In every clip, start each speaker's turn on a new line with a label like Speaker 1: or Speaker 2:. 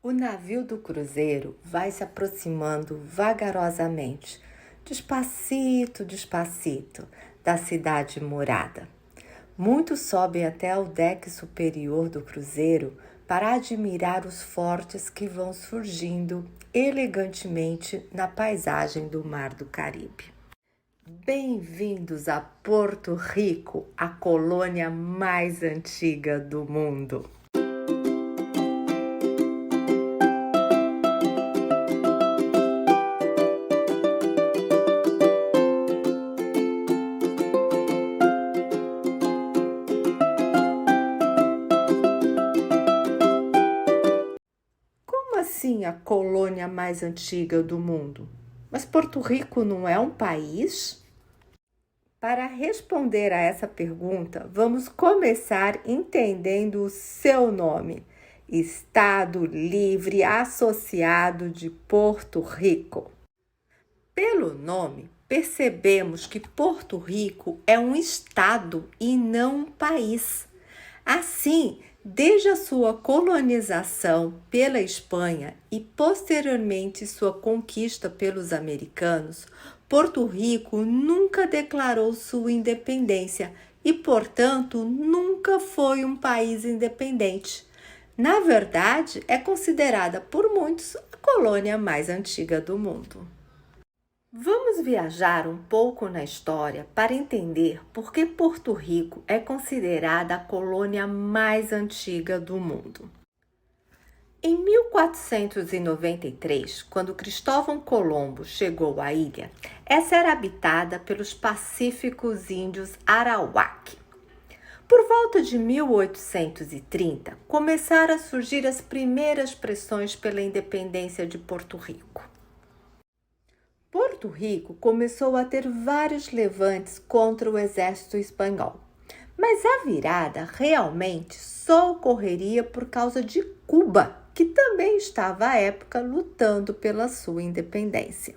Speaker 1: O navio do cruzeiro vai se aproximando vagarosamente, despacito, despacito, da cidade murada. Muitos sobem até o deck superior do cruzeiro para admirar os fortes que vão surgindo elegantemente na paisagem do Mar do Caribe. Bem-vindos a Porto Rico, a colônia mais antiga do mundo. Como assim a colônia mais antiga do mundo? Mas Porto Rico não é um país? Para responder a essa pergunta, vamos começar entendendo o seu nome: Estado Livre Associado de Porto Rico. Pelo nome, percebemos que Porto Rico é um estado e não um país. Assim, desde a sua colonização pela Espanha e posteriormente sua conquista pelos americanos, Porto Rico nunca declarou sua independência e, portanto, nunca foi um país independente. Na verdade, é considerada por muitos a colônia mais antiga do mundo. Vamos viajar um pouco na história para entender por que Porto Rico é considerada a colônia mais antiga do mundo. Em 1493, quando Cristóvão Colombo chegou à ilha, essa era habitada pelos pacíficos índios Arawak. Por volta de 1830, começaram a surgir as primeiras pressões pela independência de Porto Rico. Porto Rico começou a ter vários levantes contra o exército espanhol, mas a virada realmente só ocorreria por causa de Cuba, que também estava à época lutando pela sua independência.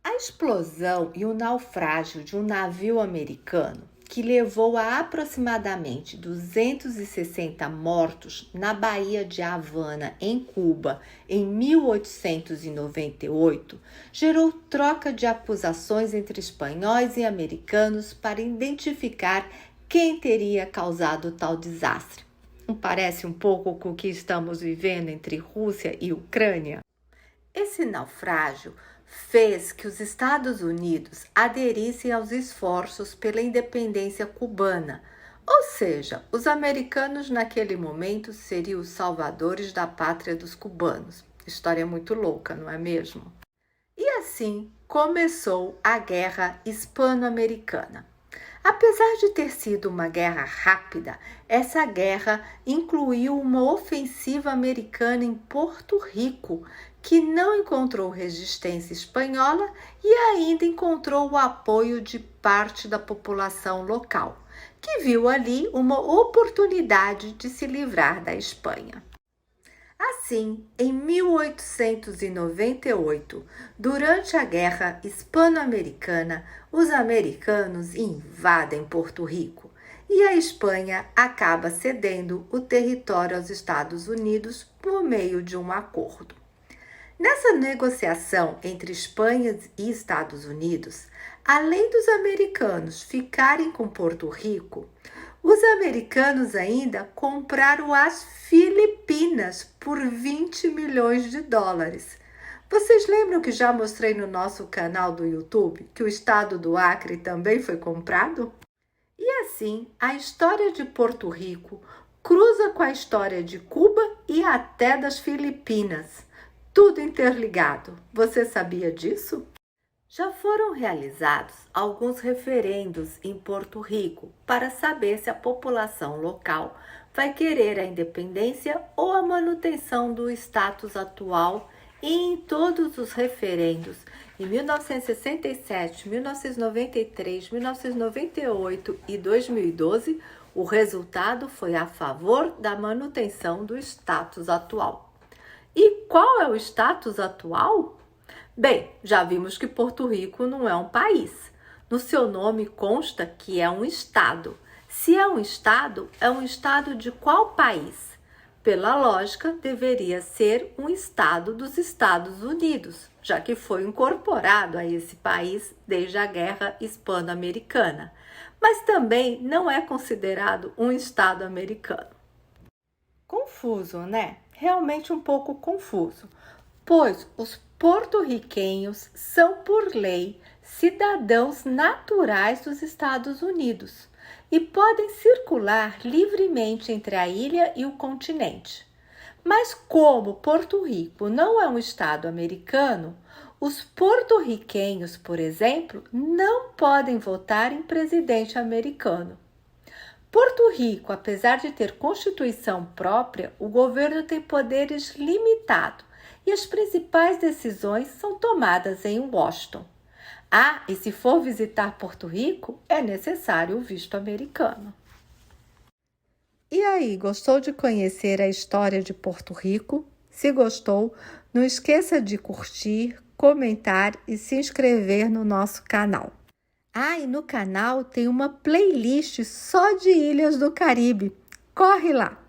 Speaker 1: A explosão e o naufrágio de um navio americano, que levou a aproximadamente 260 mortos na Baía de Havana, em Cuba, em 1898, gerou troca de acusações entre espanhóis e americanos para identificar quem teria causado tal desastre. Não parece um pouco com o que estamos vivendo entre Rússia e Ucrânia? Esse naufrágio fez que os Estados Unidos aderissem aos esforços pela independência cubana, ou seja, os americanos naquele momento seriam os salvadores da pátria dos cubanos. História muito louca, não é mesmo? E assim começou a Guerra Hispano-Americana. Apesar de ter sido uma guerra rápida, essa guerra incluiu uma ofensiva americana em Porto Rico, que não encontrou resistência espanhola e ainda encontrou o apoio de parte da população local, que viu ali uma oportunidade de se livrar da Espanha. Assim, em 1898, durante a Guerra Hispano-Americana, os americanos invadem Porto Rico e a Espanha acaba cedendo o território aos Estados Unidos por meio de um acordo. Nessa negociação entre Espanha e Estados Unidos, além dos americanos ficarem com Porto Rico, os americanos ainda compraram as Filipinas por 20 milhões de dólares. Vocês lembram que já mostrei no nosso canal do YouTube que o estado do Acre também foi comprado? E assim, a história de Porto Rico cruza com a história de Cuba e até das Filipinas. Tudo interligado. Você sabia disso? Já foram realizados alguns referendos em Porto Rico para saber se a população local vai querer a independência ou a manutenção do status atual, e em todos os referendos, em 1967, 1993, 1998 e 2012, o resultado foi a favor da manutenção do status atual. E qual é o status atual? Bem, já vimos que Porto Rico não é um país. No seu nome consta que é um estado. Se é um estado de qual país? Pela lógica, deveria ser um estado dos Estados Unidos, já que foi incorporado a esse país desde a Guerra Hispano-Americana, mas também não é considerado um estado americano. Confuso, né? Realmente um pouco confuso, pois os porto-riquenhos são, por lei, cidadãos naturais dos Estados Unidos e podem circular livremente entre a ilha e o continente. Mas como Porto Rico não é um estado americano, os porto-riquenhos, por exemplo, não podem votar em presidente americano. Porto Rico, apesar de ter constituição própria, o governo tem poderes limitados e as principais decisões são tomadas em Washington. E se for visitar Porto Rico, é necessário o visto americano. E aí, gostou de conhecer a história de Porto Rico? Se gostou, não esqueça de curtir, comentar e se inscrever no nosso canal. E no canal tem uma playlist só de ilhas do Caribe. Corre lá!